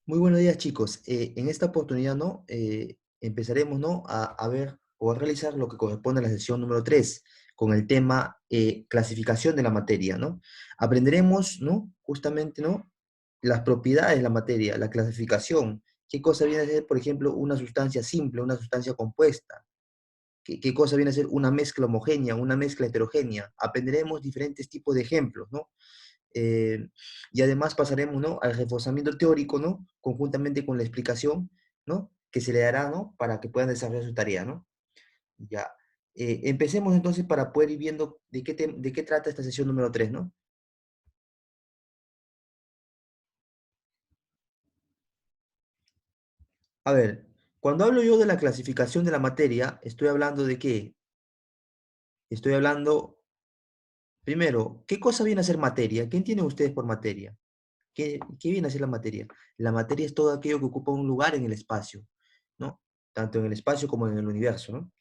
Muy buenos días, chicos. En esta oportunidad, ¿no? Empezaremos, ¿no? A ver o a realizar lo que corresponde a la sesión número 3 con el tema clasificación de la materia, ¿no? Aprenderemos, ¿no? Justamente, ¿no? Las propiedades de la materia, la clasificación. ¿Qué cosa viene a ser, por ejemplo, una sustancia simple, una sustancia compuesta? ¿Qué cosa viene a ser una mezcla homogénea, una mezcla heterogénea? Aprenderemos diferentes tipos de ejemplos, ¿no? Eh, y además pasaremos, ¿no?, al reforzamiento teórico, ¿no?, conjuntamente con la explicación, ¿no?, que se le dará, ¿no?, para que puedan desarrollar su tarea, ¿no? Ya. Empecemos entonces para poder ir viendo de qué trata esta sesión número 3, ¿no? A ver, cuando hablo yo de la clasificación de la materia, estoy hablando de qué? Estoy hablando, primero, ¿qué cosa viene a ser materia? ¿Qué entienden ustedes por materia? ¿Qué viene a ser la materia? La materia es todo aquello que ocupa un lugar en el espacio, ¿no? Tanto en el espacio como en el universo, ¿no?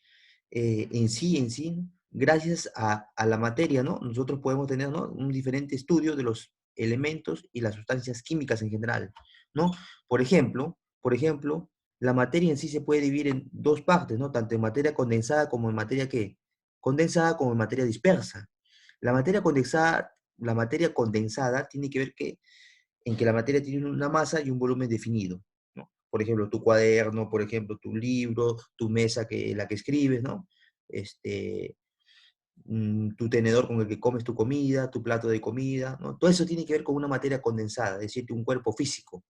En sí, gracias a la materia, ¿no? Nosotros podemos tener, ¿no?, un diferente estudio de los elementos y las sustancias químicas en general, ¿no? Por ejemplo, la materia en sí se puede dividir en dos partes, ¿no? Tanto en materia condensada como en materia ¿qué? Condensada como en materia dispersa. La materia condensada tiene que ver en que la materia tiene una masa y un volumen definido, ¿no? Por ejemplo, tu cuaderno, por ejemplo, tu libro, tu mesa en la que escribes, ¿no? Este, tu tenedor con el que comes tu comida, tu plato de comida, ¿no? Todo eso tiene que ver con una materia condensada, es decir, un cuerpo físico.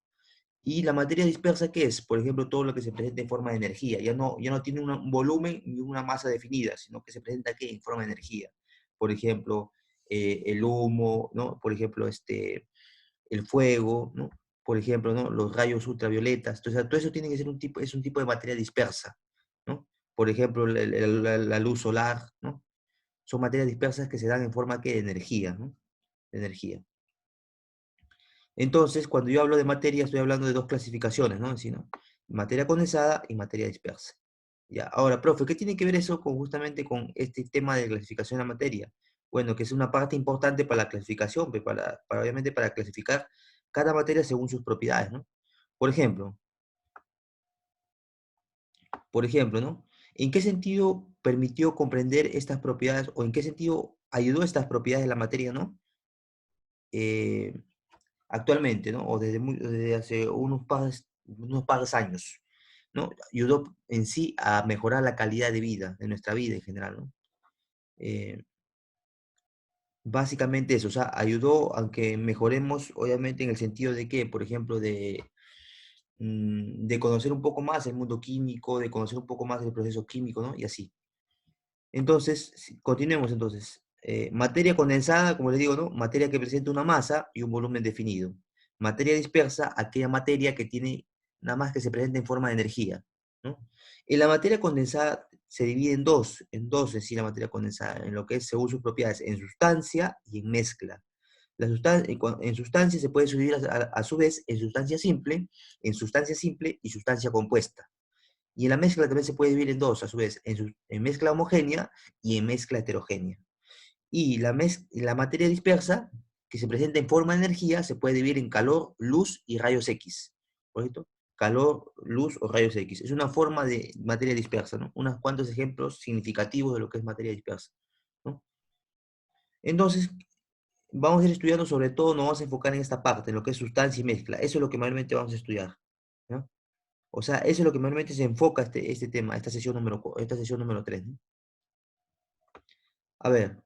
Y la materia dispersa, ¿qué es? Por ejemplo, todo lo que se presenta en forma de energía. Ya no tiene un volumen ni una masa definida, sino que se presenta ¿qué? En forma de energía. Por ejemplo, el humo, ¿no? Por ejemplo, el fuego, ¿no? Por ejemplo, ¿no?, los rayos ultravioletas. Entonces, todo eso tiene que ser es un tipo de materia dispersa, ¿no? Por ejemplo, la luz solar, ¿no? Son materias dispersas que se dan en forma de energía, ¿no? De energía. Entonces, cuando yo hablo de materia, estoy hablando de dos clasificaciones, ¿no? Así, ¿no? Materia condensada y materia dispersa. Ya. Ahora, profe, ¿qué tiene que ver eso justamente con este tema de clasificación de la materia? Bueno, que es una parte importante para la clasificación, pues, obviamente para clasificar cada materia según sus propiedades, ¿no? Por ejemplo, por ejemplo, ¿no? ¿En qué sentido permitió comprender estas propiedades o en qué sentido ayudó estas propiedades de la materia, ¿no? Eh, Actualmente, ¿no? O desde hace unos pares años, ¿no? Ayudó en sí a mejorar la calidad de vida, de nuestra vida en general, ¿no? Eh, Básicamente eso, o sea, ayudó a que mejoremos, obviamente, en el sentido de que, por ejemplo, de conocer un poco más el mundo químico, de conocer un poco más el proceso químico, ¿no? Y así. Entonces, continuemos entonces. Materia condensada, como les digo, ¿no? Materia que presenta una masa y un volumen definido. Materia dispersa, aquella materia que tiene nada más que se presenta en forma de energía, ¿no? En la materia condensada se divide en dos en sí la materia condensada, en lo que es según sus propiedades, en sustancia y en mezcla. En sustancia se puede subir a su vez en sustancia simple y sustancia compuesta. Y en la mezcla también se puede dividir en dos, a su vez, en mezcla homogénea y en mezcla heterogénea. Y la materia dispersa, que se presenta en forma de energía, se puede dividir en calor, luz y rayos X. ¿Correcto? Calor, luz o rayos X. Es una forma de materia dispersa, ¿no? Unos cuantos ejemplos significativos de lo que es materia dispersa, ¿no? Entonces, vamos a ir estudiando sobre todo, nos vamos a enfocar en esta parte, en lo que es sustancia y mezcla. Eso es lo que mayormente vamos a estudiar, ¿no? O sea, eso es lo que normalmente se enfoca este tema, esta sesión número 3, ¿no? A ver,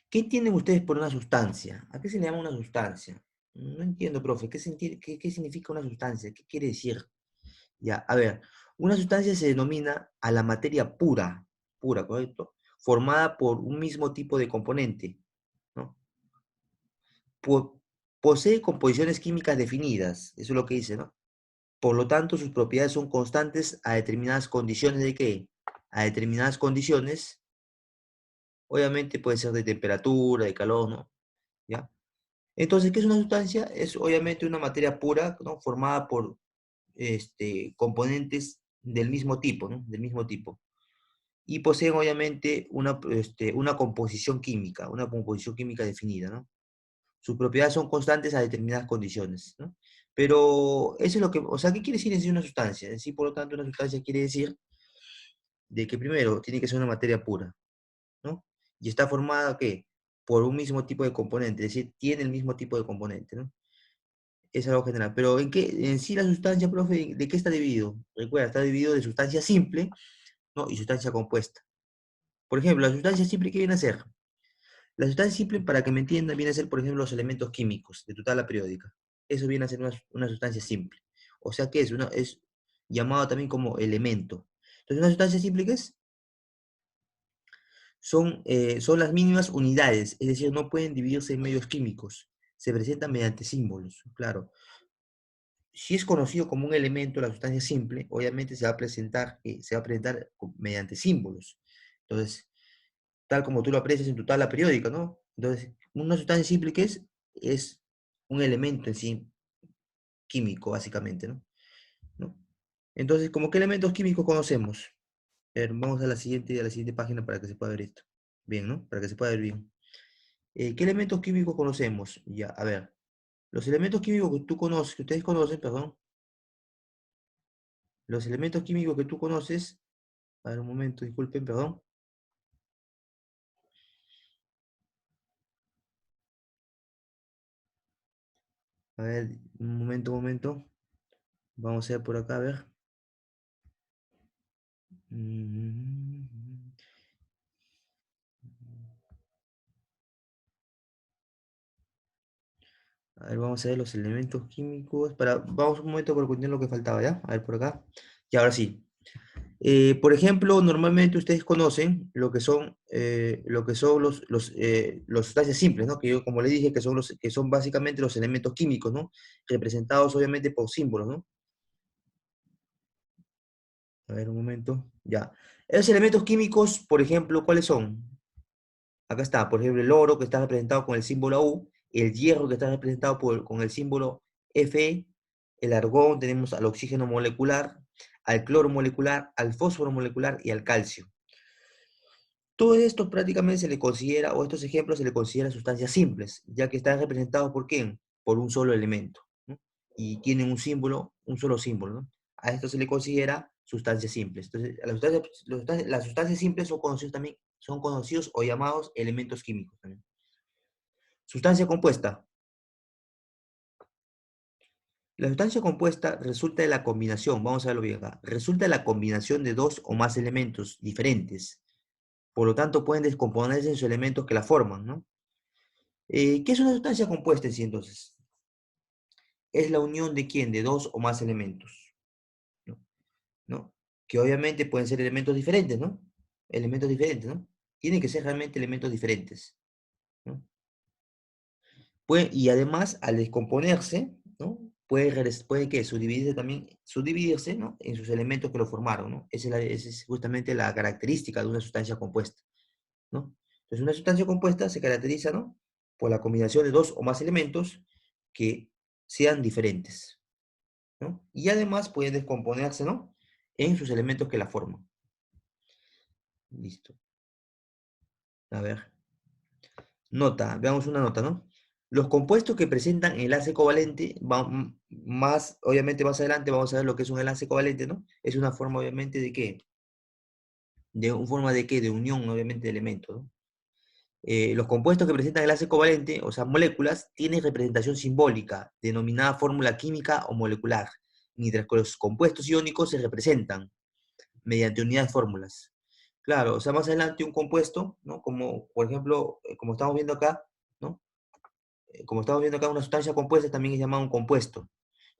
¿qué entienden ustedes por una sustancia? ¿A qué se le llama una sustancia? No entiendo, profe. ¿Qué significa una sustancia? ¿Qué quiere decir? Ya, a ver, una sustancia se denomina a la materia pura, pura, ¿correcto? Formada por un mismo tipo de componente, ¿no? Po- Posee composiciones químicas definidas, eso es lo que dice, ¿no? Por lo tanto, sus propiedades son constantes a determinadas condiciones de qué? A determinadas condiciones, obviamente puede ser de temperatura, de calor, ¿no? ¿Ya? Entonces, ¿qué es una sustancia? Es obviamente una materia pura, ¿no? Formada por componentes del mismo tipo, ¿no? Del mismo tipo. Y poseen obviamente una composición química definida, ¿no? sus propiedades son constantes a determinadas condiciones, ¿no? Pero eso es lo que, o sea, ¿qué quiere decir en sí una sustancia? En sí, por lo tanto, una sustancia quiere decir de que primero tiene que ser una materia pura, ¿no? Y está formada, ¿qué? Por un mismo tipo de componente, es decir, tiene el mismo tipo de componente, ¿no? Es algo general. Pero ¿en qué, en sí la sustancia, profe, de qué está dividido? Recuerda, está dividido de sustancia simple, ¿no? Y sustancia compuesta. Por ejemplo, la sustancia simple, ¿qué viene a ser? La sustancia simple, para que me entiendan, viene a ser, por ejemplo, los elementos químicos de tu tabla periódica. Eso viene a ser una sustancia simple. O sea que es llamado también como elemento. Entonces, una sustancia simple, ¿qué es? Son las mínimas unidades, es decir, no pueden dividirse en medios químicos. Se presentan mediante símbolos, claro. Si es conocido como un elemento, la sustancia simple, obviamente se va a presentar mediante símbolos. Entonces, tal como tú lo aprecias en tu tabla periódica, ¿no? Entonces, una sustancia simple, ¿qué es? Es un elemento en sí, químico, básicamente, ¿no? ¿No? Entonces, ¿cómo qué elementos químicos conocemos? A ver, vamos a la siguiente página para que se pueda ver esto. Bien, ¿no? Para que se pueda ver bien. ¿Qué elementos químicos conocemos? Ya, a ver. Los elementos químicos que tú conoces, que ustedes conocen, perdón, los elementos químicos que tú conoces, a ver, un momento, disculpen, perdón. A ver, un momento. Vamos a ver por acá, a ver. Mm, A ver, vamos a ver los elementos químicos. Vamos un momento por continuar lo que faltaba, ¿ya? A ver por acá. Y ahora sí. Por ejemplo, normalmente ustedes conocen lo que son los sustancias simples, ¿no? Que yo, como les dije, que son básicamente los elementos químicos, ¿no? Representados obviamente por símbolos, ¿no? A ver, un momento. Ya. Esos elementos químicos, por ejemplo, ¿cuáles son? Acá está, por ejemplo, el oro que está representado con el símbolo U, el hierro que está representado con el símbolo Fe, el argón, tenemos al oxígeno molecular, al cloro molecular, al fósforo molecular y al calcio. Todo esto prácticamente se le considera, o estos ejemplos se le considera sustancias simples, ya que están representados por quién? Por un solo elemento, ¿no? Y tienen un símbolo, un solo símbolo, ¿no? A esto se le considera sustancias simples. Entonces, las sustancias simples son conocidos también, son conocidos o llamados elementos químicos también. Sustancia compuesta. La sustancia compuesta resulta de la combinación, vamos a verlo bien acá, resulta de la combinación de dos o más elementos diferentes. Por lo tanto, pueden descomponerse en sus elementos que la forman, ¿no? ¿Qué es una sustancia compuesta en sí entonces? Es la unión de quién, de dos o más elementos, ¿no? ¿No? Que obviamente pueden ser elementos diferentes, ¿no? Elementos diferentes, ¿no? Tienen que ser realmente elementos diferentes, ¿no? Y además, al descomponerse, ¿no? Puede que subdividirse, ¿no? En sus elementos que lo formaron, ¿no? Esa es justamente la característica de una sustancia compuesta, ¿no? Entonces, una sustancia compuesta se caracteriza, ¿no? Por la combinación de dos o más elementos que sean diferentes, ¿no? Y además pueden descomponerse, ¿no? En sus elementos que la forman. Listo. A ver. Nota, veamos una nota, ¿no? Los compuestos que presentan enlace covalente, más, obviamente más adelante vamos a ver lo que es un enlace covalente, ¿no? Es una forma, obviamente, ¿de qué? De una forma de qué? De unión, obviamente, de elementos, ¿no? Los compuestos que presentan enlace covalente, o sea, moléculas, tienen representación simbólica, denominada fórmula química o molecular, mientras que los compuestos iónicos se representan mediante unidades fórmulas. Claro, o sea, más adelante un compuesto, ¿no? Como, por ejemplo, como estamos viendo acá, ¿no? Como estamos viendo acá, una sustancia compuesta también es llamada un compuesto.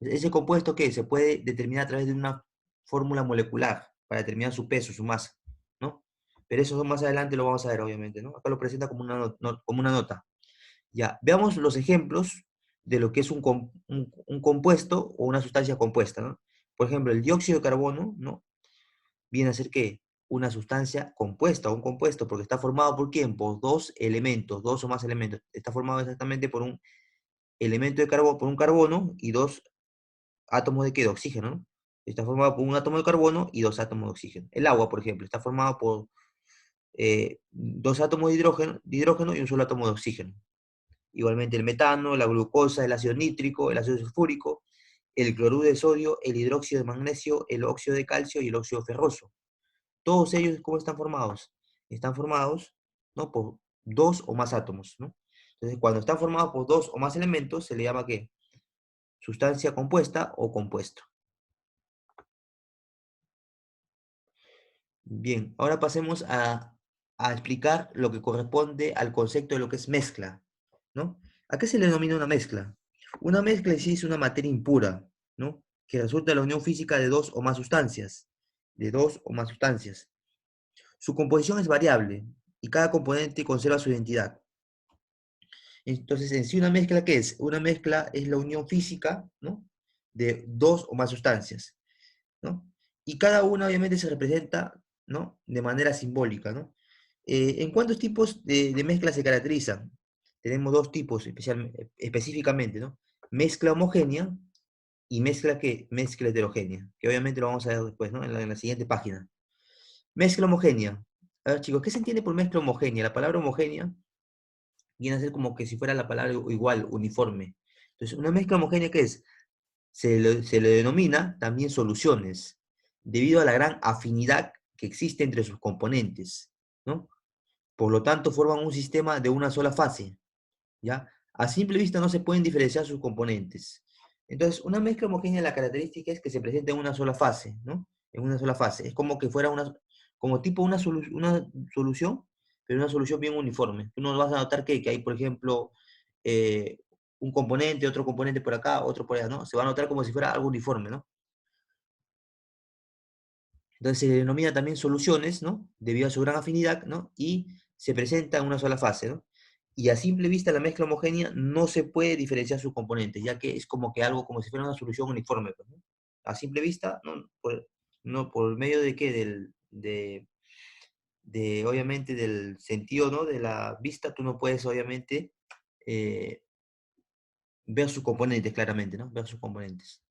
Ese compuesto que se puede determinar a través de una fórmula molecular para determinar su peso, su masa, ¿no? Pero eso más adelante lo vamos a ver, obviamente, ¿no? Acá lo presenta como una nota. Ya, veamos los ejemplos de lo que es un compuesto o una sustancia compuesta, ¿no? Por ejemplo, el dióxido de carbono, ¿no? Viene a ser ¿qué? Una sustancia compuesta, un compuesto, porque está formado por quién? Por dos elementos, dos o más elementos. Está formado exactamente por un elemento de carbono, por un carbono y dos átomos de qué? De oxígeno, ¿no? Está formado por un átomo de carbono y dos átomos de oxígeno. El agua, por ejemplo, está formado por dos átomos de hidrógeno y un solo átomo de oxígeno. igualmente el metano, la glucosa, el ácido nítrico, el ácido sulfúrico, el cloruro de sodio, el hidróxido de magnesio, el óxido de calcio y el óxido ferroso. Todos ellos, ¿cómo están formados? Están formados, ¿no?, por dos o más átomos, ¿no? Entonces, cuando están formados por dos o más elementos, se le llama ¿qué? Sustancia compuesta o compuesto. Bien, ahora pasemos a explicar lo que corresponde al concepto de lo que es mezcla, ¿no? ¿A qué se le denomina una mezcla? Una mezcla en sí es una materia impura, ¿no?, que resulta de la unión física de dos o más sustancias, de dos o más sustancias. Su composición es variable y cada componente conserva su identidad. Entonces, en sí, una mezcla, ¿qué es? Una mezcla es la unión física, ¿no?, de dos o más sustancias, ¿no? Y cada una obviamente se representa, ¿no?, de manera simbólica, ¿no? ¿En cuántos tipos de mezcla se caracterizan? Tenemos dos tipos específicamente, ¿no? Mezcla homogénea y mezcla, ¿qué? Mezcla heterogénea, que obviamente lo vamos a ver después, ¿no?, en la siguiente página. Mezcla homogénea. A ver, chicos, ¿qué se entiende por mezcla homogénea? La palabra homogénea viene a ser como que si fuera la palabra igual, uniforme. Entonces, una mezcla homogénea, ¿qué es? Se le denomina también soluciones, debido a la gran afinidad que existe entre sus componentes, ¿no? Por lo tanto, forman un sistema de una sola fase, ¿ya? A simple vista no se pueden diferenciar sus componentes. Entonces, una mezcla homogénea, la característica es que se presenta en una sola fase, ¿no? En una sola fase. Es como que fuera como tipo una solución, pero una solución bien uniforme. Tú no vas a notar que hay, por ejemplo, eh, un componente, otro componente por acá, otro por allá, ¿no? Se va a notar como si fuera algo uniforme, ¿no? Entonces se denomina también soluciones, ¿no? Debido a su gran afinidad, ¿no? Y se presenta en una sola fase, ¿no? Y a simple vista la mezcla homogénea no se puede diferenciar sus componentes, ya que es como que algo como si fuera una solución uniforme, pues, ¿no? A simple vista, no, por medio de qué, obviamente del sentido, ¿no?, de la vista, tú no puedes obviamente eh, ver sus componentes claramente, ¿no? Ver sus componentes.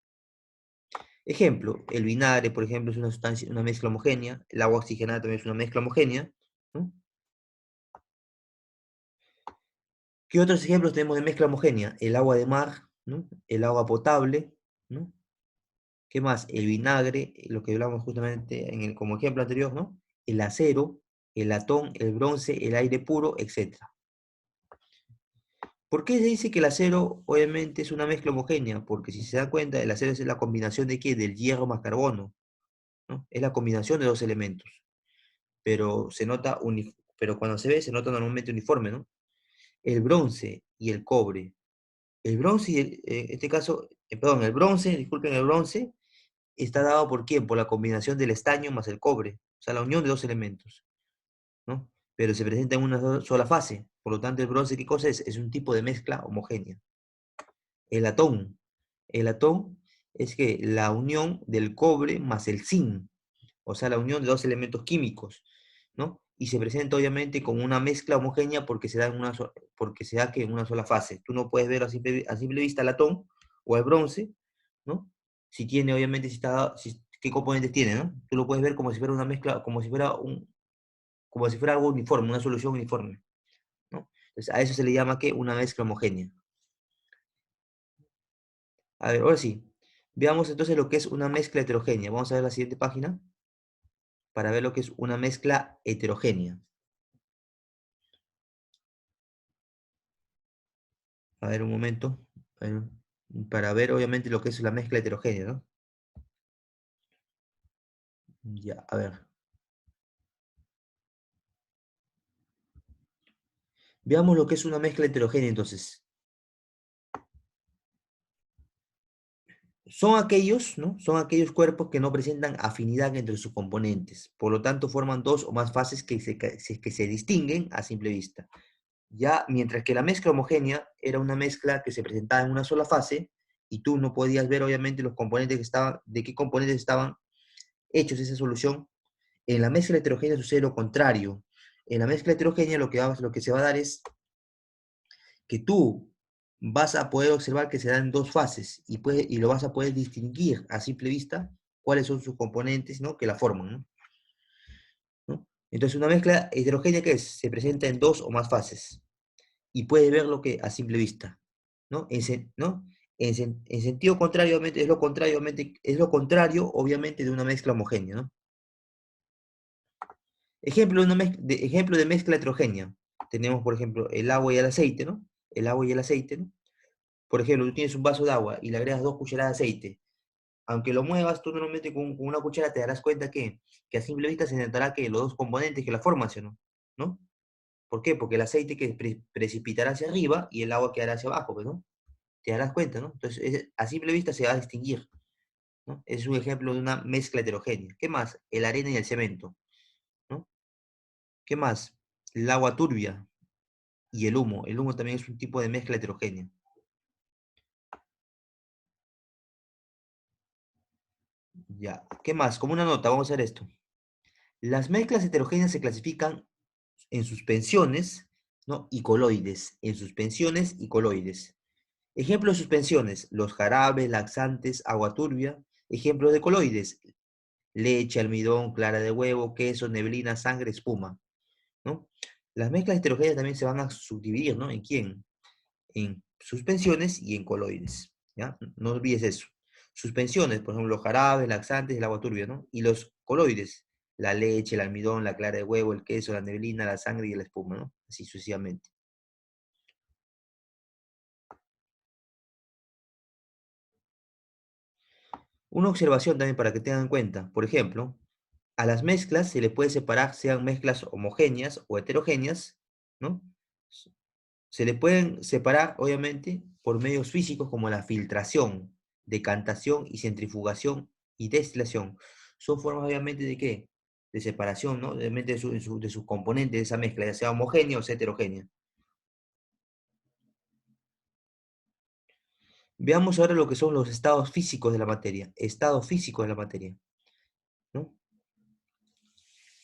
Ejemplo, el vinagre, por ejemplo, es una sustancia, una mezcla homogénea. El agua oxigenada también es una mezcla homogénea, ¿no? ¿Qué otros ejemplos tenemos de mezcla homogénea? El agua de mar, ¿no? El agua potable, ¿no? ¿Qué más? El vinagre, lo que hablamos justamente como ejemplo anterior, ¿no? El acero, el latón, el bronce, el aire puro, etc. ¿Por qué se dice que el acero obviamente es una mezcla homogénea? Porque si se dan cuenta, el acero es la combinación de ¿qué? Del hierro más carbono, ¿no? Es la combinación de dos elementos. Pero pero cuando se ve, se nota normalmente uniforme, ¿no? El bronce y el cobre. El bronce, en este caso, perdón, el bronce, disculpen, el bronce está dado por ¿quién? Por la combinación del estaño más el cobre, o sea, la unión de dos elementos, ¿no? Pero se presenta en una sola fase, por lo tanto, el bronce, ¿qué cosa es? Es un tipo de mezcla homogénea. El latón. El latón es que la unión del cobre más el zinc, o sea, la unión de dos elementos químicos, ¿no? Y se presenta obviamente como una mezcla homogénea porque se da, porque se da que en una sola fase. Tú no puedes ver a simple vista el latón o el bronce, ¿no? Si tiene, obviamente, qué componentes tiene, ¿no? Tú lo puedes ver como si fuera una mezcla, como si fuera algo uniforme, una solución uniforme, ¿no? Entonces, a eso se le llama que una mezcla homogénea. A ver, ahora sí. Veamos entonces lo que es una mezcla heterogénea. Vamos a ver la siguiente página para ver lo que es una mezcla heterogénea. A ver, un momento. eh, para ver, obviamente, lo que es la mezcla heterogénea, ¿no? Ya, a ver. Veamos lo que es una mezcla heterogénea, entonces. Son aquellos, ¿no? Son aquellos cuerpos que no presentan afinidad entre sus componentes. Por lo tanto, forman dos o más fases que se distinguen a simple vista. Ya, mientras que la mezcla homogénea era una mezcla que se presentaba en una sola fase y tú no podías ver, obviamente, los componentes de qué componentes estaban hechos esa solución. En la mezcla heterogénea sucede lo contrario. En la mezcla heterogénea lo que se va a dar es que tú vas a poder observar que se dan dos fases y lo vas a poder distinguir a simple vista cuáles son sus componentes, ¿no?, que la forman, ¿no? ¿No? Entonces, una mezcla heterogénea, ¿qué es? Se presenta en dos o más fases. y puedes verlo que a simple vista, ¿no? ¿no? En sentido contrario, obviamente, es lo contrario, obviamente, de una mezcla homogénea, ¿no? Ejemplo de mezcla heterogénea. Tenemos, por ejemplo, el agua y el aceite, ¿no? El agua y el aceite, ¿no? Por ejemplo, tú tienes un vaso de agua y le agregas 2 cucharadas de aceite. Aunque lo muevas, tú normalmente con una cuchara te darás cuenta que a simple vista se notará que los dos componentes que la forman, ¿sí o no? ¿No? ¿Por qué? Porque el aceite que precipitará hacia arriba y el agua quedará hacia abajo, pues, ¿no? Te darás cuenta, ¿no? Entonces, a simple vista se va a distinguir, ¿no? Es un ejemplo de una mezcla heterogénea. ¿Qué más? El arena y el cemento, ¿no? ¿Qué más? El agua turbia y el humo. El humo también es un tipo de mezcla heterogénea. Ya. ¿Qué más? Como una nota, vamos a hacer esto. Las mezclas heterogéneas se clasifican en suspensiones, ¿no? Y coloides. En suspensiones y coloides. Ejemplos de suspensiones, los jarabes, laxantes, agua turbia. Ejemplos de coloides, leche, almidón, clara de huevo, queso, neblina, sangre, espuma, ¿no? Las mezclas heterogéneas también se van a subdividir, ¿no? ¿En quién? En suspensiones y en coloides, ¿ya? No olvides eso. Suspensiones, por ejemplo, los jarabes, laxantes, el agua turbia, ¿no? Y los coloides, la leche, el almidón, la clara de huevo, el queso, la neblina, la sangre y la espuma, ¿no? Así sucesivamente. Una observación también para que tengan en cuenta, por ejemplo, a las mezclas se le puede separar, sean mezclas homogéneas o heterogéneas, ¿no? Se le pueden separar, obviamente, por medios físicos como la filtración, decantación y centrifugación y destilación. Son formas, obviamente, ¿de qué? De separación, ¿no? Obviamente de sus componentes de esa mezcla, ya sea homogénea o sea heterogénea. Veamos ahora lo que son los estados físicos de la materia. Estado físico de la materia, ¿no?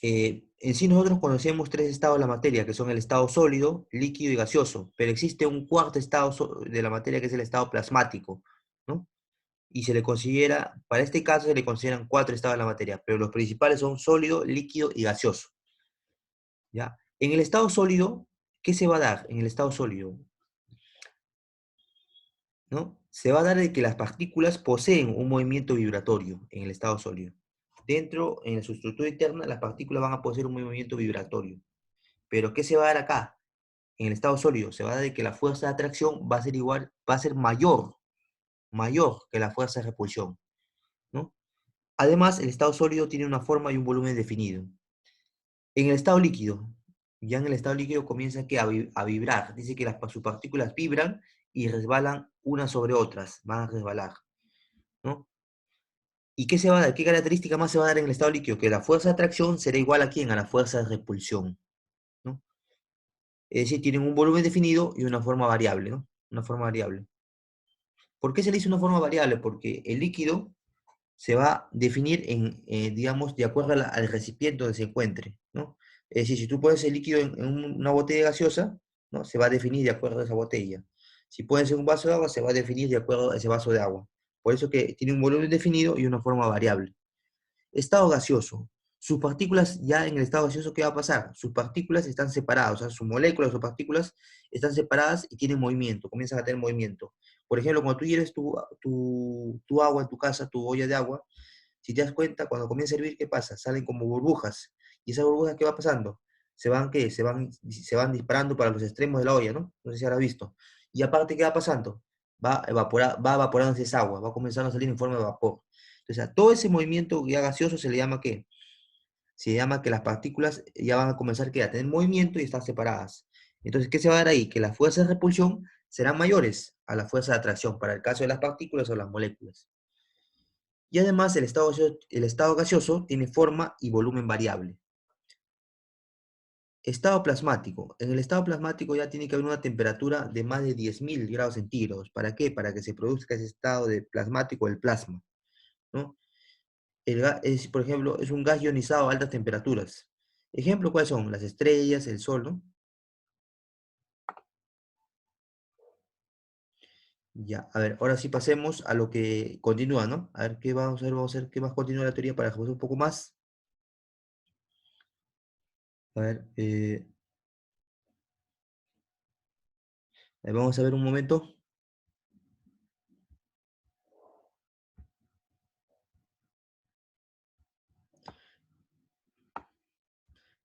En sí nosotros conocemos 3 estados de la materia, que son el estado sólido, líquido y gaseoso, pero existe un cuarto estado de la materia que es el estado plasmático, ¿no? Y se le considera, para este caso se le consideran 4 estados de la materia, pero los principales son sólido, líquido y gaseoso, ¿ya? En el estado sólido, ¿qué se va a dar en el estado sólido? ¿No? Se va a dar de que las partículas poseen un movimiento vibratorio en el estado sólido. Dentro, en su estructura interna, las partículas van a poseer un movimiento vibratorio. Pero ¿qué se va a dar acá? En el estado sólido, se va a dar de que la fuerza de atracción va a ser igual, va a ser mayor que la fuerza de repulsión, ¿no? Además, el estado sólido tiene una forma y un volumen definido. En el estado líquido, ya en el estado líquido comienza que a vibrar. Dice que sus partículas vibran y resbalan unas sobre otras, van a resbalar, ¿no? ¿Y qué se va a dar? ¿Qué característica más se va a dar en el estado líquido? Que la fuerza de atracción será igual a quién? A la fuerza de repulsión, ¿no? Es decir, tienen un volumen definido y una forma variable, ¿no? Una forma variable. ¿Por qué se le dice una forma variable? Porque el líquido se va a definir digamos, de acuerdo al recipiente donde se encuentre, ¿no? Es decir, si tú pones el líquido en una botella gaseosa, ¿no? Se va a definir de acuerdo a esa botella. Si pones en un vaso de agua, se va a definir de acuerdo a ese vaso de agua. Por eso que tiene un volumen definido y una forma variable. Estado gaseoso. Sus partículas, ya en el estado gaseoso, ¿qué va a pasar? Sus partículas están separadas, o sea, sus moléculas o partículas están separadas y tienen movimiento, comienzan a tener movimiento. Por ejemplo, cuando tú hierves tu agua en tu casa, tu olla de agua, si te das cuenta, cuando comienza a hervir, ¿qué pasa? Salen como burbujas. ¿Y esas burbujas qué va pasando? ¿Qué? Se van disparando para los extremos de la olla, ¿no? No sé si habrás visto. Y aparte, ¿qué va pasando? Va evaporándose esa agua, va comenzando a salir en forma de vapor. Entonces, a todo ese movimiento ya gaseoso se le llama ¿qué? Se llama que las partículas ya van a comenzar ¿qué? A tener movimiento y estar separadas. Entonces, ¿qué se va a dar ahí? Que las fuerzas de repulsión serán mayores a la fuerza de atracción para el caso de las partículas o las moléculas. Y además, el estado gaseoso tiene forma y volumen variable. Estado plasmático. En el estado plasmático ya tiene que haber una temperatura de más de 10.000 grados centígrados. ¿Para qué? Para que se produzca ese estado de plasmático del plasma, ¿no? Por ejemplo, es un gas ionizado a altas temperaturas. Ejemplo, ¿cuáles son? Las estrellas, el sol, ¿no? Ya, a ver, ahora sí pasemos a lo que continúa, ¿no? A ver, ¿qué vamos a ver qué más continúa la teoría para conocer un poco más. A ver, Vamos a ver un momento.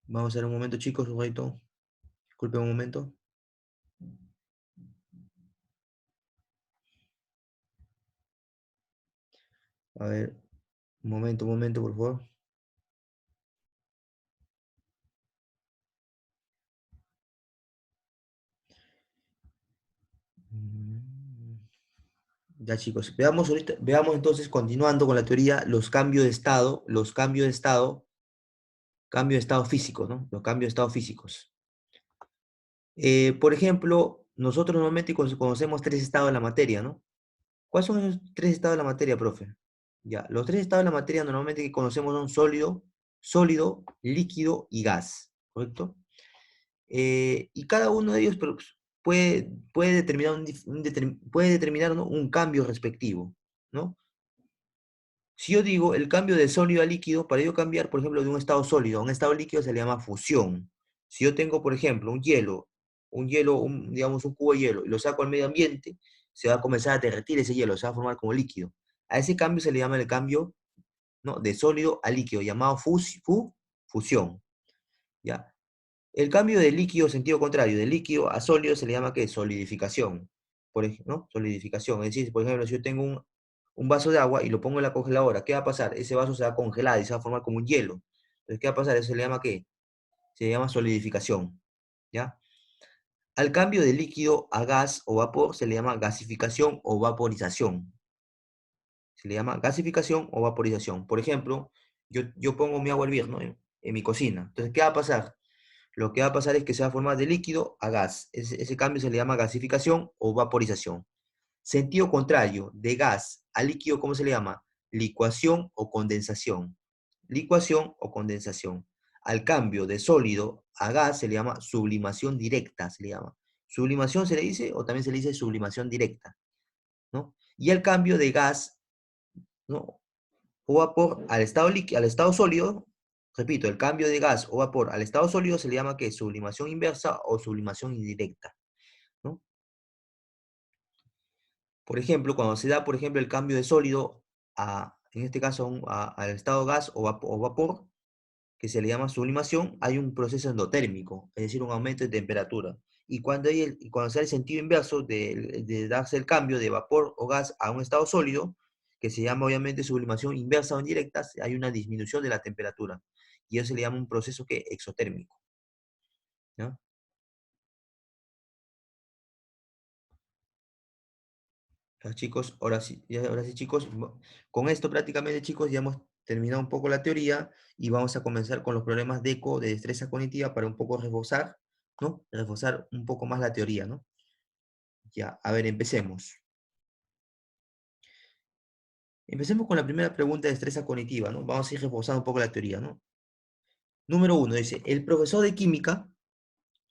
Vamos a ver un momento, chicos, un momento. Disculpen un momento. A ver, un momento, por favor. Mm, Ya, chicos, veamos ahorita, veamos entonces, continuando con la teoría, cambio de estado físico, ¿no? Los cambios de estado físicos. Por ejemplo, nosotros normalmente conocemos tres estados de la materia, ¿no? ¿Cuáles son esos tres estados de la materia, profe? Ya, los tres estados de la materia normalmente que conocemos son sólido, líquido y gas, ¿correcto? Y cada uno de ellos pues, puede determinar, puede determinar, ¿no? Un cambio respectivo, ¿no? Si yo digo el cambio de sólido a líquido, para yo cambiar, por ejemplo, de un estado sólido a un estado líquido se le llama fusión. Si yo tengo, por ejemplo, digamos un cubo de hielo, y lo saco al medio ambiente, se va a comenzar a derretir ese hielo, se va a formar como líquido. A ese cambio se le llama el cambio, ¿no? De sólido a líquido, llamado fusión, ¿ya? El cambio de líquido, sentido contrario, de líquido a sólido se le llama ¿qué? Solidificación. Por ejemplo, ¿no? Solidificación. Es decir, por ejemplo, si yo tengo un vaso de agua y lo pongo en la congeladora, ¿qué va a pasar? Ese vaso se va a congelar y se va a formar como un hielo. Entonces, ¿qué va a pasar? Eso se le llama ¿qué? Se llama solidificación. ¿Ya? Al cambio de líquido a gas o vapor se le llama gasificación o vaporización. Se le llama gasificación o vaporización. Por ejemplo, yo pongo mi agua a hervir, ¿no? En mi cocina. Entonces, ¿qué va a pasar? Lo que va a pasar es que se va a formar de líquido a gas. Ese cambio se le llama gasificación o vaporización. Sentido contrario, de gas a líquido, ¿cómo se le llama? Licuación o condensación. Licuación o condensación. Al cambio de sólido a gas se le llama sublimación directa, se le llama. Sublimación se le dice o también se le dice sublimación directa, ¿no? Y al cambio de gas, ¿no? O vapor al estado sólido, repito, el cambio de gas o vapor al estado sólido se le llama ¿qué? Sublimación inversa o sublimación indirecta, ¿no? Por ejemplo, cuando se da, por ejemplo, el cambio de sólido en este caso, al estado gas o vapor, que se le llama sublimación, hay un proceso endotérmico, es decir, un aumento de temperatura. Y cuando se da el sentido inverso de darse el cambio de vapor o gas a un estado sólido, que se llama obviamente sublimación inversa o indirecta, hay una disminución de la temperatura. Y eso se le llama un proceso que exotérmico, ¿no? Ya, chicos, ahora sí, chicos, con esto prácticamente, chicos, ya hemos terminado un poco la teoría y vamos a comenzar con los problemas de eco, de destreza cognitiva, para un poco reforzar, ¿no? Reforzar un poco más la teoría, ¿no? Ya, a ver, empecemos. Empecemos con la primera pregunta de destreza cognitiva, ¿no? Vamos a ir reforzando un poco la teoría, ¿no? Número uno, dice, el profesor de química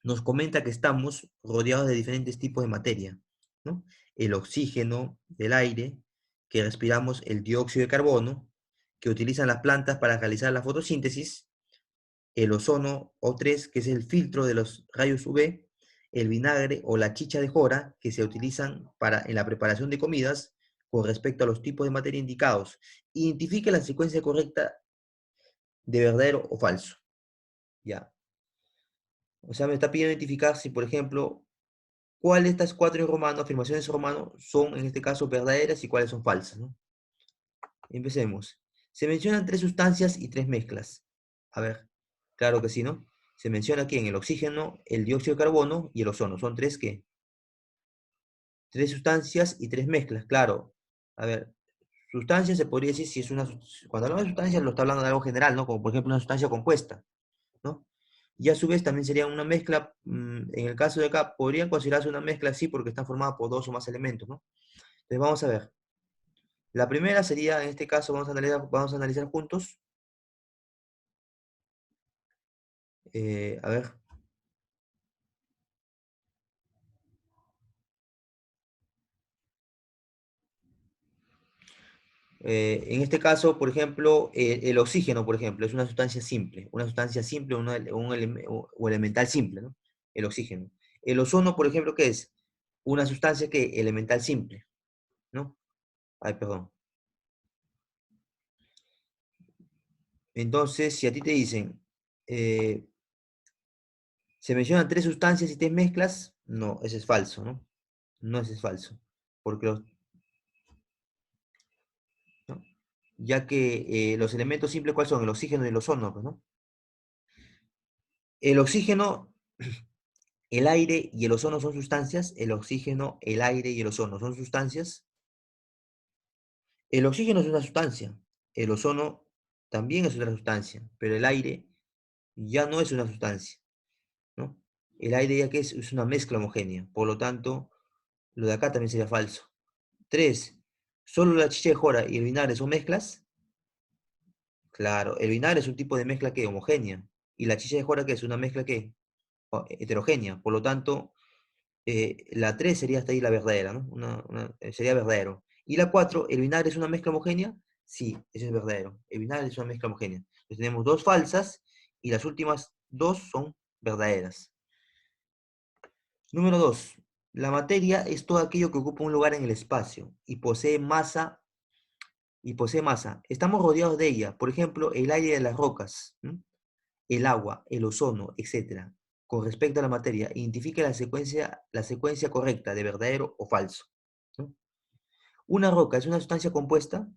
nos comenta que estamos rodeados de diferentes tipos de materia, ¿no? El oxígeno, el aire, que respiramos, el dióxido de carbono, que utilizan las plantas para realizar la fotosíntesis, el ozono O3, que es el filtro de los rayos UV, el vinagre o la chicha de jora, que se utilizan en la preparación de comidas con respecto a los tipos de materia indicados. Identifique la secuencia correcta de verdadero o falso. Ya. O sea, me está pidiendo identificar si, por ejemplo, cuál de estas cuatro afirmaciones en romano son en este caso verdaderas y cuáles son falsas, ¿no? Empecemos. Se mencionan tres sustancias y tres mezclas. A ver, claro que sí, ¿no? Se menciona aquí en el oxígeno, el dióxido de carbono y el ozono. ¿Son tres qué? Tres sustancias y tres mezclas, claro. A ver, sustancia se podría decir si es una... Cuando hablamos de sustancia lo está hablando de algo general, ¿no? Como por ejemplo una sustancia compuesta, ¿no? Y a su vez también sería una mezcla, en el caso de acá, podrían considerarse una mezcla así porque está formada por dos o más elementos, ¿no? Entonces vamos a ver. La primera sería, en este caso, vamos a analizar juntos. A ver, en este caso, por ejemplo, el oxígeno, por ejemplo, es una sustancia simple, o elemental simple, ¿no? El oxígeno. El ozono, por ejemplo, ¿qué es? una sustancia que elemental simple, ¿no? Ay, perdón. Entonces, si a ti te dicen, eh, se mencionan tres sustancias y tres mezclas, no, ese es falso, ¿no? No, ese es falso. Porque ¿no? Ya que los elementos simples, ¿cuáles son? El oxígeno y el ozono, pues, ¿no? El oxígeno, el aire y el ozono son sustancias. El oxígeno, el aire y el ozono son sustancias. El oxígeno es una sustancia. El ozono también es otra sustancia. Pero el aire ya no es una sustancia, ¿no? El aire ya que es una mezcla homogénea. Por lo tanto, lo de acá también sería falso. Tres, ¿solo la chicha de jora y el vinagre son mezclas? Claro, el vinagre es un tipo de mezcla que homogénea. Y la chicha de jora que es una mezcla que heterogénea. Por lo tanto, la 3 sería hasta ahí la verdadera, ¿no? Sería verdadero. Y la 4, ¿el vinagre es una mezcla homogénea? Sí, ese es verdadero. El vinagre es una mezcla homogénea. Entonces tenemos dos falsas y las últimas dos son verdaderas. Número 2. La materia es todo aquello que ocupa un lugar en el espacio y posee masa. Estamos rodeados de ella. Por ejemplo, el aire de las rocas, ¿no? El agua, el ozono, etcétera. Con respecto a la materia, identifique la secuencia correcta de verdadero o falso, ¿no? Una roca es una sustancia compuesta,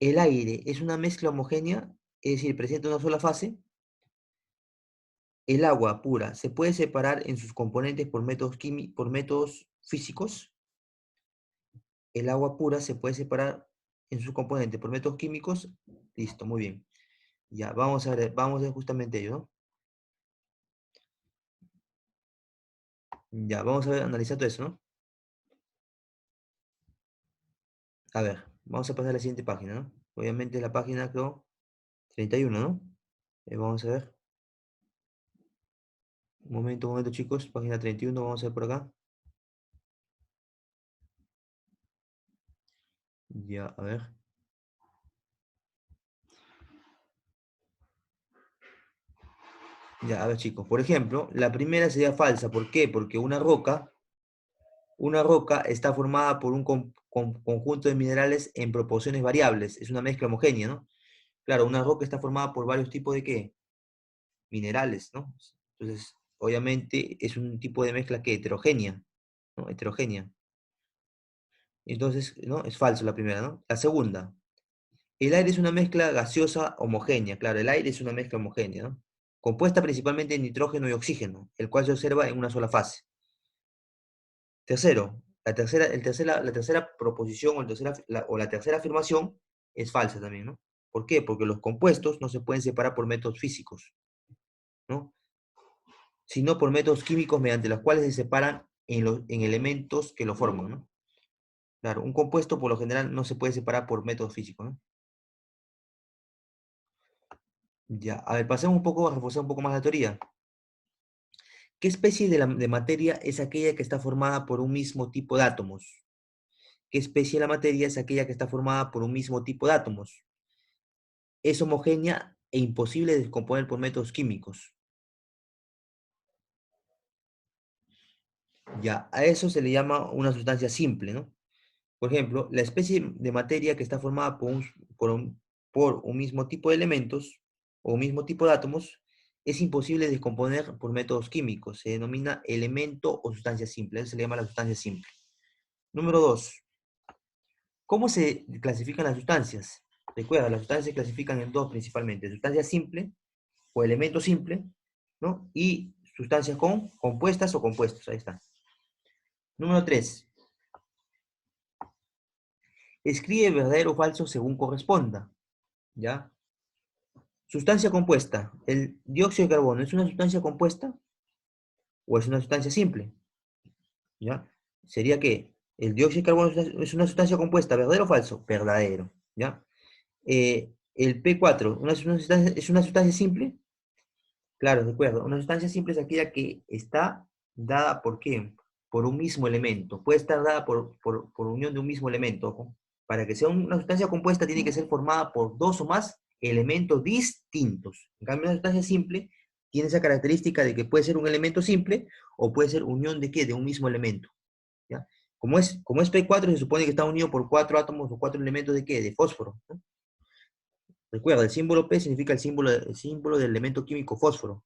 el aire es una mezcla homogénea, es decir, presenta una sola fase, el agua pura se puede separar en sus componentes por métodos físicos, el agua pura se puede separar en sus componentes por métodos químicos, listo, muy bien. Ya, vamos a ver justamente ello, ¿no? Ya, vamos a ver, analizar todo eso, ¿no? A ver, vamos a pasar a la siguiente página, ¿no? Obviamente la página, creo, 31, ¿no? Vamos a ver. Un momento, chicos. Página 31, vamos a ver por acá. Ya, a ver. Ya, a ver, chicos. Por ejemplo, la primera sería falsa. ¿Por qué? Porque una roca está formada por un conjunto de minerales en proporciones variables. Es una mezcla homogénea, ¿no? Claro, una roca está formada por varios tipos de ¿qué? Minerales, ¿no? Entonces, obviamente es un tipo de mezcla que heterogénea, ¿no? Heterogénea. Entonces, ¿no? Es falso la primera, ¿no? La segunda, el aire es una mezcla gaseosa homogénea. Claro, el aire es una mezcla homogénea, ¿no? Compuesta principalmente de nitrógeno y oxígeno, el cual se observa en una sola fase. Tercero, la tercera proposición o la tercera afirmación es falsa también, ¿no? ¿Por qué? Porque los compuestos no se pueden separar por métodos físicos, ¿no? Sino por métodos químicos mediante los cuales se separan en elementos que lo forman, ¿no? Claro, un compuesto por lo general no se puede separar por métodos físicos, ¿no? Ya, a ver, pasemos un poco a reforzar un poco más la teoría. ¿Qué especie de materia es aquella que está formada por un mismo tipo de átomos? ¿Qué especie de la materia es aquella que está formada por un mismo tipo de átomos? Es homogénea e imposible de descomponer por métodos químicos. Ya, a eso se le llama una sustancia simple, ¿no? Por ejemplo, la especie de materia que está formada por un mismo tipo de elementos o un mismo tipo de átomos es imposible de descomponer por métodos químicos. Se denomina elemento o sustancia simple. Eso se le llama la sustancia simple. Número 2. ¿Cómo se clasifican las sustancias? Recuerda, las sustancias se clasifican en dos principalmente: sustancia simple o elemento simple, ¿no? Y sustancias compuestas o compuestos. Ahí está. Número 3. Escribe verdadero o falso según corresponda, ¿ya? Sustancia compuesta. ¿El dióxido de carbono es una sustancia compuesta o es una sustancia simple? ¿Ya? Sería que el dióxido de carbono es una sustancia compuesta, ¿verdadero o falso? Verdadero, ¿ya? El P4, ¿es una sustancia simple? Claro, de acuerdo. Una sustancia simple es aquella que está dada ¿por qué? Por un mismo elemento. Puede estar dada por unión de un mismo elemento. Ojo. Para que sea una sustancia compuesta tiene que ser formada por dos o más elementos distintos. En cambio, una sustancia simple tiene esa característica de que puede ser un elemento simple o puede ser unión de ¿qué? De un mismo elemento. ¿ya? Como es P4, se supone que está unido por 4 átomos o 4 elementos de ¿qué? De fósforo, ¿no? Recuerda, el símbolo P significa el símbolo del elemento químico fósforo.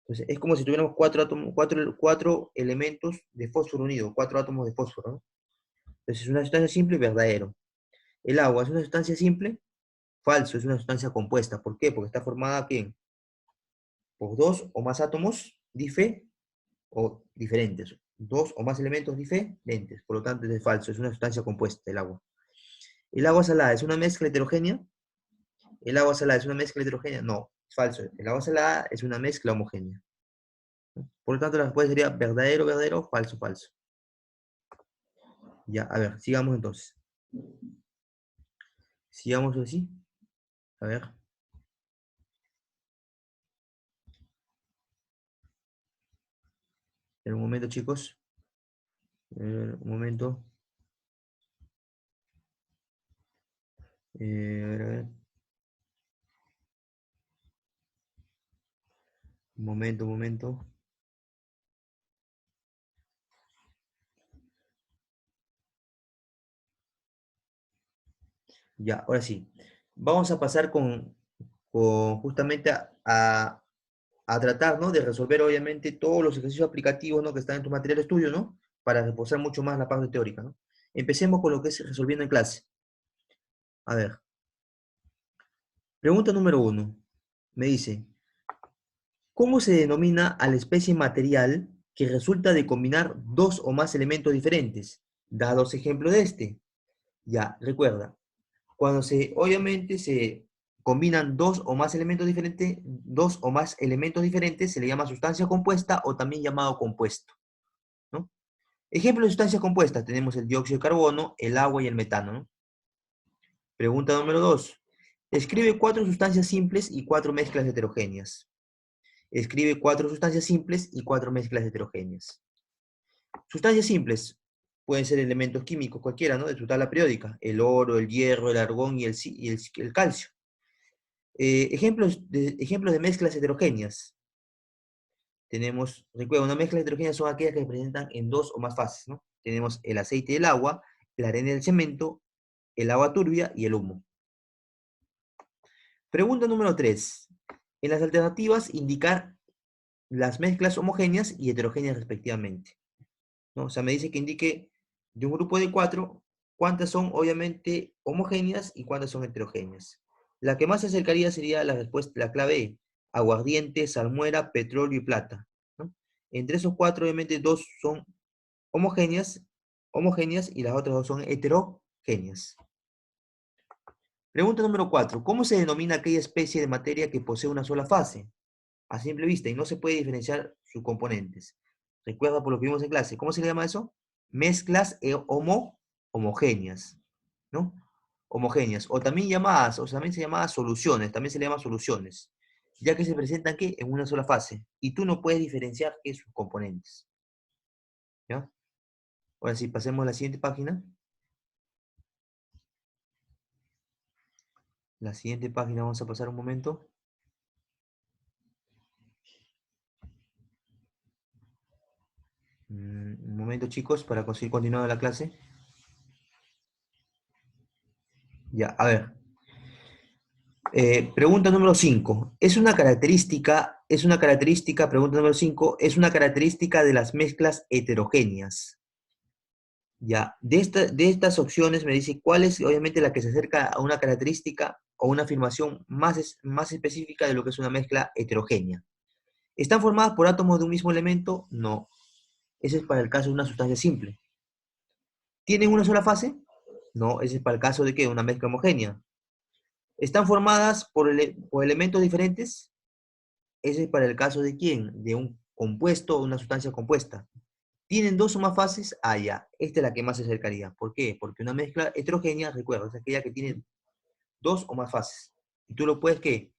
Entonces, es como si tuviéramos 4 átomos, 4 elementos de fósforo unidos, 4 átomos de fósforo, ¿no? Entonces, es una sustancia simple, verdadero. El agua es una sustancia simple, falso, es una sustancia compuesta. ¿Por qué? Porque está formada, ¿qué? Por dos o más átomos o diferentes. Dos o más elementos diferentes. Por lo tanto, es falso, es una sustancia compuesta, el agua. El agua salada es una mezcla heterogénea. El agua salada es una mezcla heterogénea. No, es falso. El agua salada es una mezcla homogénea. Por lo tanto, la respuesta sería verdadero, verdadero, falso, falso. Ya, a ver, sigamos entonces. Sigamos así. A ver, en un momento, chicos. Un momento. A ver, a ver. Un momento, un momento. Ya, ahora sí. Vamos a pasar justamente a tratar, ¿no? De resolver, obviamente, todos los ejercicios aplicativos, ¿no? Que están en tu material de estudio, ¿no? Para reforzar mucho más la parte teórica, ¿no? Empecemos con lo que es resolviendo en clase. A ver, pregunta número 1. Me dice, ¿cómo se denomina a la especie material que resulta de combinar dos o más elementos diferentes? Da dos ejemplos de este. Ya, recuerda, cuando obviamente se combinan dos o más elementos diferentes, se le llama sustancia compuesta o también llamado compuesto, ¿no? Ejemplos de sustancias compuestas, tenemos el dióxido de carbono, el agua y el metano, ¿no? Pregunta número 2. Escribe 4 sustancias simples y 4 mezclas heterogéneas. Escribe 4 sustancias simples y 4 mezclas heterogéneas. Sustancias simples pueden ser elementos químicos cualquiera, ¿no? De su tabla periódica. El oro, el hierro, el argón y el calcio. Ejemplos de mezclas heterogéneas. Recuerda, una mezcla heterogénea son aquellas que se presentan en dos o más fases, ¿no? Tenemos el aceite y el agua, la arena y el cemento, el agua turbia y el humo. Pregunta número 3. En las alternativas, indicar las mezclas homogéneas y heterogéneas respectivamente, ¿no? O sea, me dice que indique de un grupo de 4, cuántas son obviamente homogéneas y cuántas son heterogéneas. La que más se acercaría sería la respuesta, la clave E, aguardiente, salmuera, petróleo y plata, ¿no? Entre esos 4, obviamente, 2 son homogéneas, homogéneas y las otras 2 son heterogéneas. Pregunta número 4. ¿Cómo se denomina aquella especie de materia que posee una sola fase a simple vista y no se puede diferenciar sus componentes? Recuerda por lo que vimos en clase. ¿Cómo se le llama eso? Mezclas homogéneas, ¿no? Homogéneas. O también se llama soluciones, también se le llama soluciones, ya que se presentan, ¿qué? En una sola fase. Y tú no puedes diferenciar, ¿qué? Sus componentes. ¿Ya? Ahora sí, pasemos a la siguiente página. La siguiente página vamos a pasar un momento. Un momento, chicos, para conseguir continuar la clase. Ya, a ver. Pregunta número 5. Pregunta número 5, es una característica de las mezclas heterogéneas. Ya, de estas opciones me dice cuál es obviamente la que se acerca a una característica o una afirmación más específica de lo que es una mezcla heterogénea. ¿Están formadas por átomos de un mismo elemento? No. Ese es para el caso de una sustancia simple. ¿Tienen una sola fase? No, ese es para el caso de que una mezcla homogénea. ¿Están formadas por elementos diferentes? Ese es para el caso de quién, de un compuesto o una sustancia compuesta. ¿Tienen dos o más fases? Ah, ya, esta es la que más se acercaría. ¿Por qué? Porque una mezcla heterogénea, recuerda, es aquella que tiene dos o más fases. Y tú lo puedes, ¿qué?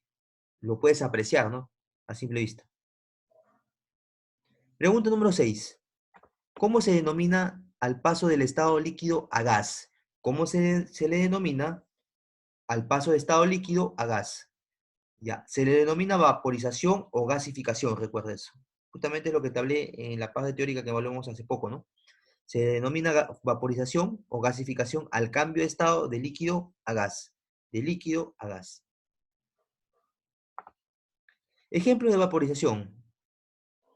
Lo puedes apreciar, ¿no? A simple vista. Pregunta número 6. ¿Cómo se denomina al paso del estado líquido a gas? ¿Cómo se le denomina al paso de estado líquido a gas? Ya, se le denomina vaporización o gasificación, recuerda eso. Justamente es lo que te hablé en la parte teórica que evaluamos hace poco, ¿no? Se denomina vaporización o gasificación al cambio de estado de líquido a gas. De líquido a gas. Ejemplos de vaporización.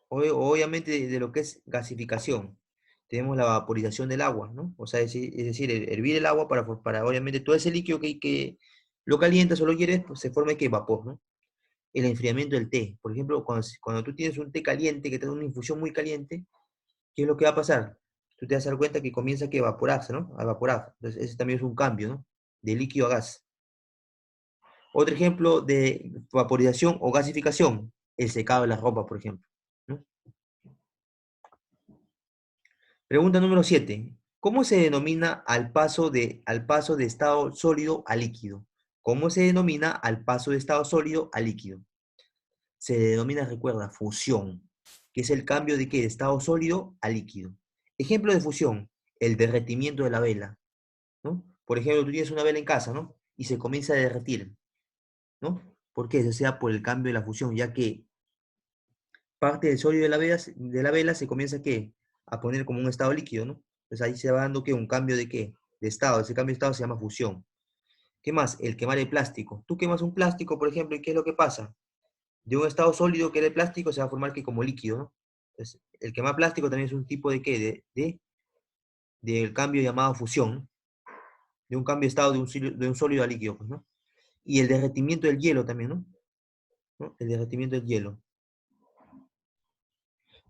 Obviamente de lo que es gasificación. Tenemos la vaporización del agua, ¿no? O sea, es decir, hervir el agua para obviamente todo ese líquido que lo calientas o lo quieres, pues se forma que vapor, ¿no? El enfriamiento del té. Por ejemplo, cuando tú tienes un té caliente, que te da una infusión muy caliente, ¿qué es lo que va a pasar? Tú te vas a dar cuenta que comienza a evaporarse, ¿no? A evaporar. Entonces, ese también es un cambio, ¿no? De líquido a gas. Otro ejemplo de vaporización o gasificación, el secado de la ropa, por ejemplo, ¿no? Pregunta número 7. ¿Cómo se denomina al paso de estado sólido a líquido? ¿Cómo se denomina al paso de estado sólido a líquido? Se denomina, recuerda, fusión, que es el cambio de, ¿qué? De estado sólido a líquido. Ejemplo de fusión, el derretimiento de la vela, ¿no? Por ejemplo, tú tienes una vela en casa, ¿no? Y se comienza a derretir, ¿no? ¿Por qué? Eso sea por el cambio de la fusión, ya que parte del sólido de la vela se comienza, ¿qué? A poner como un estado líquido, ¿no? Entonces ahí se va dando, ¿qué? Un cambio de, ¿qué? De estado. Ese cambio de estado se llama fusión. ¿Qué más? El quemar el plástico. Tú quemas un plástico, por ejemplo, ¿y qué es lo que pasa? De un estado sólido que era el plástico se va a formar que como líquido, ¿no? Entonces, el quemar plástico también es un tipo de qué, del cambio llamado fusión, ¿no? De un cambio de estado de un sólido a líquido, pues, ¿no? Y el derretimiento del hielo también, ¿no? ¿No? El derretimiento del hielo.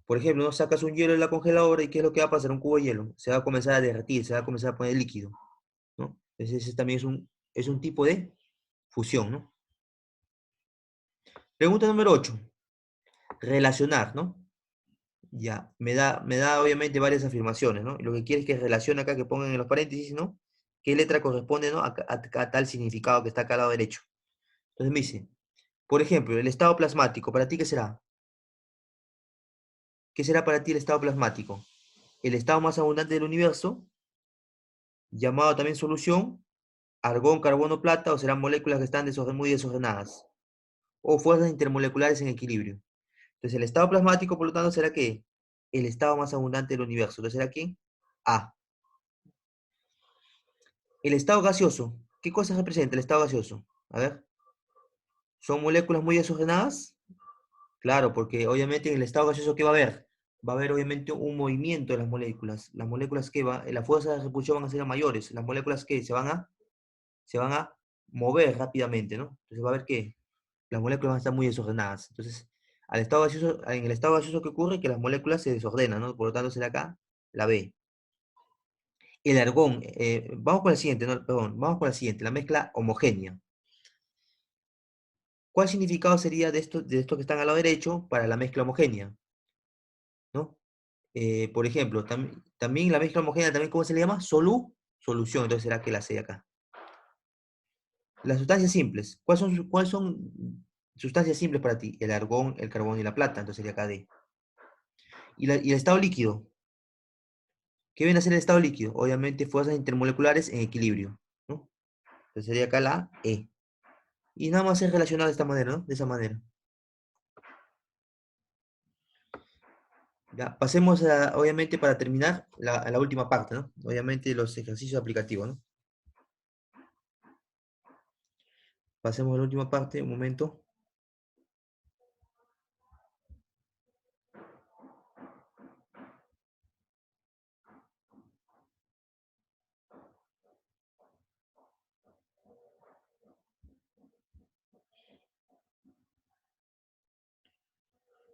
Por ejemplo, ¿no? Sacas un hielo de la congeladora y ¿qué es lo que va a pasar? Un cubo de hielo. Se va a comenzar a derretir, se va a comenzar a poner líquido, ¿no? Entonces, ese también es un tipo de fusión, ¿no? Pregunta número 8. Relacionar, ¿no? Ya, me da obviamente varias afirmaciones, ¿no? Y lo que quiere es que relacione acá, que pongan en los paréntesis, ¿no? ¿Qué letra corresponde, ¿no? A tal significado que está acá al lado derecho. Entonces me dice, por ejemplo, el estado plasmático, ¿para ti qué será? ¿Qué será para ti el estado plasmático? El estado más abundante del universo, llamado también solución, argón, carbono, plata, o serán moléculas que están muy desordenadas, o fuerzas intermoleculares en equilibrio. Entonces el estado plasmático, por lo tanto, será ¿qué? El estado más abundante del universo. Entonces será ¿quién? A. El estado gaseoso. ¿Qué cosa representa el estado gaseoso? A ver, ¿son moléculas muy desordenadas? Claro, porque obviamente en el estado gaseoso, ¿qué va a haber? Va a haber obviamente un movimiento de las moléculas. Las moléculas que la fuerza de repulsión van a ser mayores. Las moléculas que se van a mover rápidamente, ¿no? Entonces va a haber que las moléculas van a estar muy desordenadas. Entonces, en el estado gaseoso que ocurre que las moléculas se desordenan, ¿no? Por lo tanto, será acá la B. El argón, vamos con la siguiente, no, perdón, vamos con la siguiente, la mezcla homogénea. ¿Cuál significado sería de esto que están al lado derecho para la mezcla homogénea? ¿No? Por ejemplo, también la mezcla homogénea, también ¿cómo se le llama? Solución, entonces será que la C acá. Las sustancias simples, cuáles son sustancias simples para ti? El argón, el carbón y la plata, entonces sería acá D. Y el estado líquido, ¿qué viene a ser el estado líquido? Obviamente fuerzas intermoleculares en equilibrio, ¿no? Entonces sería acá la E. Y nada más es relacionado de esta manera, ¿no? De esa manera. Ya, pasemos obviamente para terminar a la última parte, ¿no? Obviamente los ejercicios aplicativos, ¿no? Pasemos a la última parte, un momento.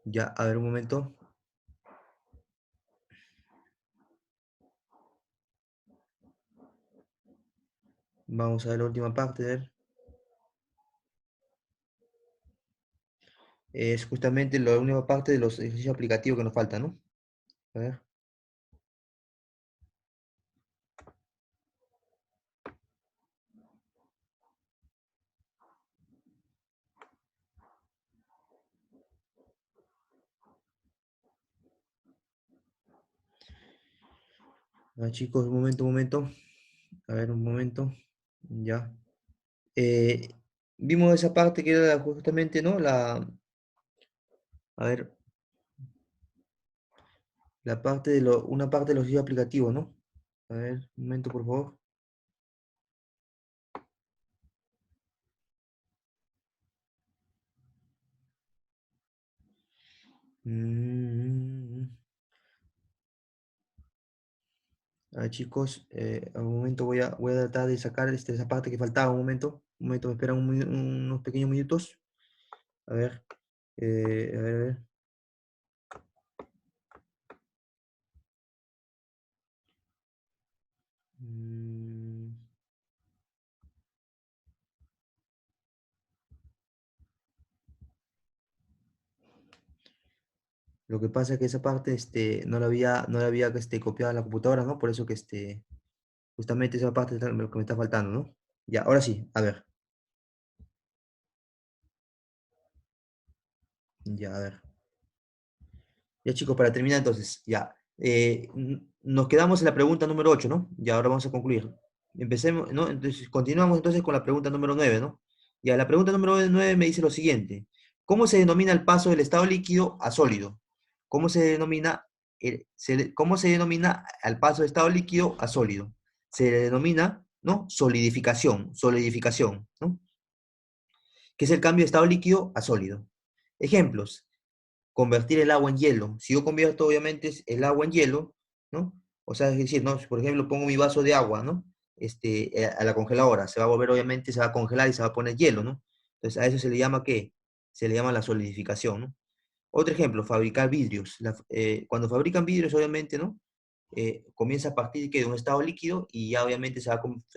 Ya, a ver un momento. Vamos a ver la última parte, a ver. Es justamente la última parte de los ejercicios aplicativos que nos faltan, ¿no? A ver. A ver, chicos, un momento, un momento. A ver, un momento. Ya. Eh, vimos esa parte que era justamente, ¿no? A ver, una parte de los ejercicios aplicativos, ¿no? A ver, un momento, por favor. Mm, a ver, chicos, un momento voy a tratar de sacar esa parte que faltaba. Un momento, me esperan unos pequeños minutos. A ver, a ver, a ver. Mm, lo que pasa es que esa parte no la había copiado en la computadora, ¿no? Por eso que justamente esa parte es lo que me está faltando, ¿no? Ya, ahora sí, a ver, ya, a ver. Ya chicos, para terminar entonces, ya. Nos quedamos en la pregunta número 8, ¿no? Ya ahora vamos a concluir. Empecemos, ¿no? Entonces, continuamos entonces con la pregunta número 9, ¿no? Ya, la pregunta número 9 me dice lo siguiente. ¿Cómo se denomina el paso del estado líquido a sólido? ¿Cómo se denomina, cómo se denomina al paso de estado líquido a sólido? Se le denomina, ¿no? Solidificación, ¿no? Que es el cambio de estado líquido a sólido. Ejemplos: convertir el agua en hielo. Si yo convierto, obviamente, el agua en hielo, ¿no? O sea, es decir, ¿no? Si, por ejemplo, pongo mi vaso de agua, ¿no? A la congeladora, se va a volver, obviamente, se va a congelar y se va a poner hielo, ¿no? Entonces, a eso se le llama, ¿qué? Se le llama la solidificación, ¿no? Otro ejemplo, fabricar vidrios. Cuando fabrican vidrios, obviamente, ¿no? Comienza a partir de un estado líquido y ya obviamente se va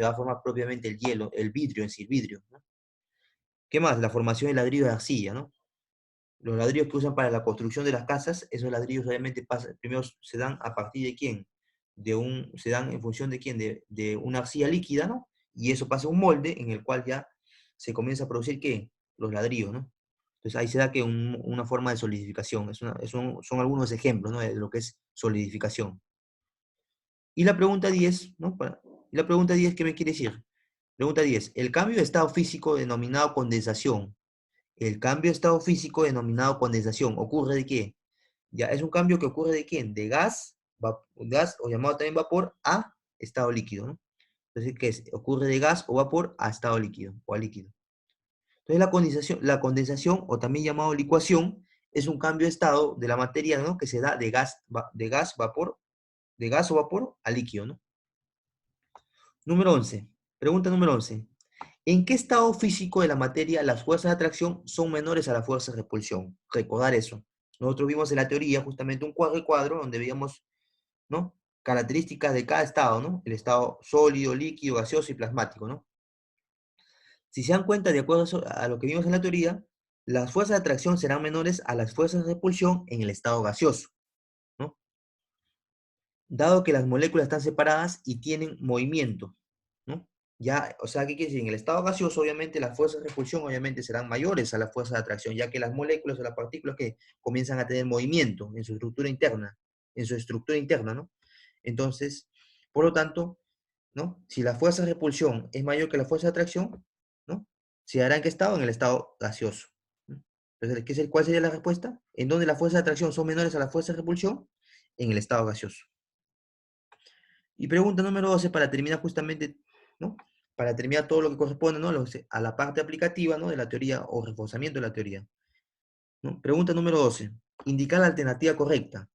a formar propiamente el hielo, el vidrio en sí, el vidrio, ¿no? ¿Qué más? La formación de ladrillo de arcilla, ¿no? Los ladrillos que usan para la construcción de las casas, esos ladrillos obviamente primero se dan a partir de quién, se dan en función de quién, de una arcilla líquida, ¿no? Y eso pasa a un molde en el cual ya se comienza a producir ¿qué? Los ladrillos, ¿no? Entonces ahí se da que una forma de solidificación, son algunos ejemplos, ¿no? De lo que es solidificación. Y la pregunta 10, ¿no? Y la pregunta 10, ¿qué me quiere decir? Pregunta 10, el cambio de estado físico denominado condensación. El cambio de estado físico denominado condensación, ¿ocurre de qué? Ya, es un cambio que ocurre de quién? De gas o llamado también vapor a estado líquido, ¿no? Entonces, ¿qué es? Ocurre de gas o vapor a estado líquido o a líquido. Entonces, la condensación o también llamado licuación es un cambio de estado de la materia, ¿no? Que se da de gas o vapor a líquido, ¿no? Número 11. Pregunta número 11. ¿En qué estado físico de la materia las fuerzas de atracción son menores a las fuerzas de repulsión? Recordar eso. Nosotros vimos en la teoría justamente un cuadro donde veíamos, ¿no? Características de cada estado, ¿no? El estado sólido, líquido, gaseoso y plasmático, ¿no? Si se dan cuenta, de acuerdo a lo que vimos en la teoría, las fuerzas de atracción serán menores a las fuerzas de repulsión en el estado gaseoso, ¿no? Dado que las moléculas están separadas y tienen movimiento, ¿no? Ya, o sea, ¿qué quiere decir? En el estado gaseoso, obviamente, las fuerzas de repulsión obviamente serán mayores a las fuerzas de atracción, ya que las moléculas o las partículas que comienzan a tener movimiento en su estructura interna, ¿no? Entonces, por lo tanto, ¿no? Si la fuerza de repulsión es mayor que la fuerza de atracción, ¿no? ¿Se dará en qué estado? En el estado gaseoso, ¿no? Entonces, ¿cuál sería la respuesta? ¿En donde las fuerzas de atracción son menores a las fuerzas de repulsión? En el estado gaseoso. Y pregunta número 12 para terminar justamente, ¿no? Para terminar todo lo que corresponde, ¿no? A la parte aplicativa, ¿no? De la teoría o reforzamiento de la teoría, ¿no? Pregunta número 12. Indicar la alternativa correcta.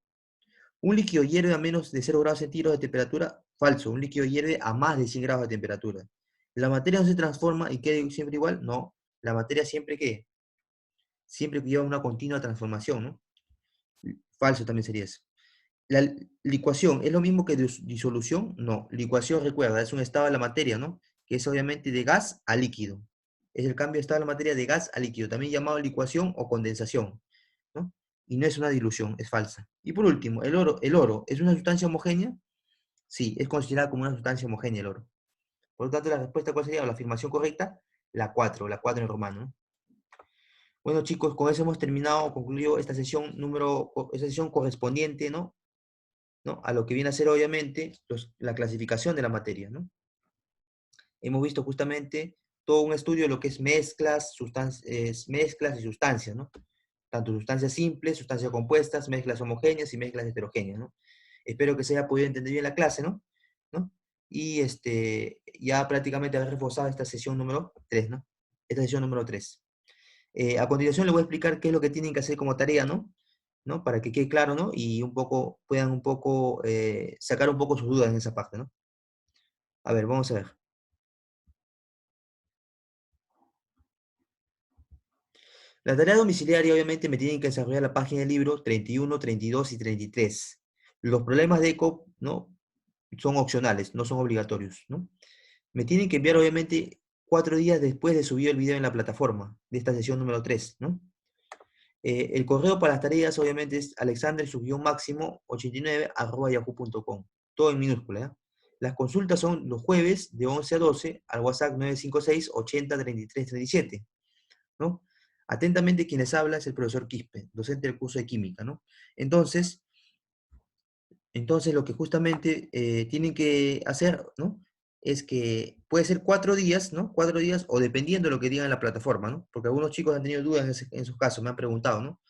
Un líquido hierve a menos de 0 grados centígrados de temperatura. Falso. Un líquido hierve a más de 100 grados de temperatura. ¿La materia no se transforma y queda siempre igual? No. La materia siempre ¿qué? Siempre lleva una continua transformación, ¿no? Falso también sería eso. La licuación, ¿es lo mismo que disolución? No, licuación, recuerda, es un estado de la materia, ¿no? Que es obviamente de gas a líquido. Es el cambio de estado de la materia de gas a líquido, también llamado licuación o condensación, ¿no? Y no es una dilución, es falsa. Y por último, ¿el oro es una sustancia homogénea? Sí, es considerada como una sustancia homogénea el oro. Por lo tanto, la respuesta, ¿cuál sería? O la afirmación correcta, la 4 en romano, ¿no? Bueno, chicos, con eso hemos terminado, concluido esta sesión correspondiente, ¿no? ¿No? A lo que viene a ser obviamente la clasificación de la materia, ¿no? Hemos visto justamente todo un estudio de lo que es mezclas y sustancias, ¿no? tanto sustancias simples, sustancias compuestas, mezclas homogéneas y mezclas heterogéneas, ¿no? Espero que se haya podido entender bien la clase, ¿no? ¿No? Y ya prácticamente haber reforzado esta sesión número 3, ¿no? Esta sesión número 3. A continuación les voy a explicar qué es lo que tienen que hacer como tarea, ¿no? ¿No? Para que quede claro, ¿no? Y un poco, puedan un poco, sacar un poco sus dudas en esa parte, ¿no? A ver, vamos a ver. La tarea domiciliaria obviamente me tienen que desarrollar la página del libro 31, 32 y 33. Los problemas de ECO, ¿no? Son opcionales, no son obligatorios, ¿no? Me tienen que enviar obviamente 4 días después de subir el video en la plataforma de esta sesión número 3, ¿no? El correo para las tareas obviamente es alexander-máximo89@yahoo.com, todo en minúscula, ¿ya? Las consultas son los jueves de 11 a 12 al WhatsApp 956 80 33 37, ¿no? Atentamente quien les habla es el profesor Quispe, docente del curso de química, ¿no? Entonces, entonces lo que justamente tienen que hacer, ¿no? Es que puede ser 4 días, ¿no? 4 días, o dependiendo de lo que diga en la plataforma, ¿no? Porque algunos chicos han tenido dudas en esos casos, me han preguntado, ¿no?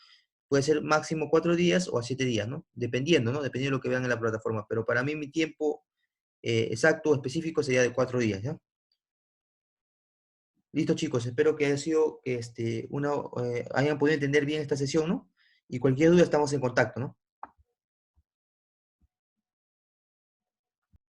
Puede ser máximo 4 días o a 7 días, ¿no? Dependiendo, ¿no? Dependiendo de lo que vean en la plataforma. Pero para mí mi tiempo exacto o específico sería de 4 días, ¿ya? Listo, chicos. Espero que haya sido, hayan podido entender bien esta sesión, ¿no? Y cualquier duda estamos en contacto, ¿no?